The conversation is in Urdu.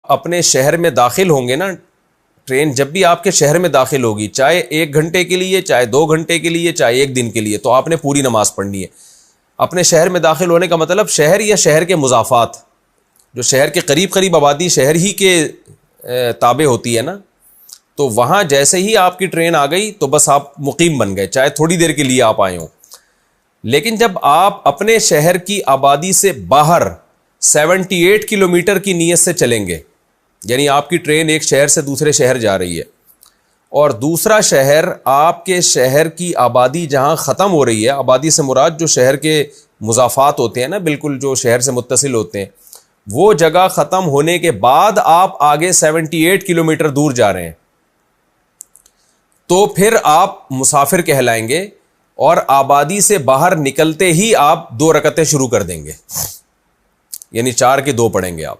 اپنے شہر میں داخل ہوں گے نا، ٹرین جب بھی آپ کے شہر میں داخل ہوگی، چاہے 1 گھنٹے کے لیے، چاہے 2 گھنٹے کے لیے، چاہے 1 دن کے لیے، تو آپ نے پوری نماز پڑھنی ہے۔ اپنے شہر میں داخل ہونے کا مطلب شہر یا شہر کے مضافات، جو شہر کے قریب قریب آبادی شہر ہی کے تابع ہوتی ہے نا، تو وہاں جیسے ہی آپ کی ٹرین آ گئی تو بس آپ مقیم بن گئے، چاہے تھوڑی دیر کے لیے آپ آئے ہوں۔ لیکن جب آپ اپنے شہر کی آبادی سے باہر 78 کلومیٹر کی نیت سے چلیں گے، یعنی آپ کی ٹرین ایک شہر سے دوسرے شہر جا رہی ہے، اور دوسرا شہر آپ کے شہر کی آبادی جہاں ختم ہو رہی ہے، آبادی سے مراد جو شہر کے مضافات ہوتے ہیں نا، بالکل جو شہر سے متصل ہوتے ہیں، وہ جگہ ختم ہونے کے بعد آپ آگے 78 کلومیٹر دور جا رہے ہیں، تو پھر آپ مسافر کہلائیں گے، اور آبادی سے باہر نکلتے ہی آپ 2 رکعتیں شروع کر دیں گے، یعنی 4 کے 2 پڑھیں گے آپ۔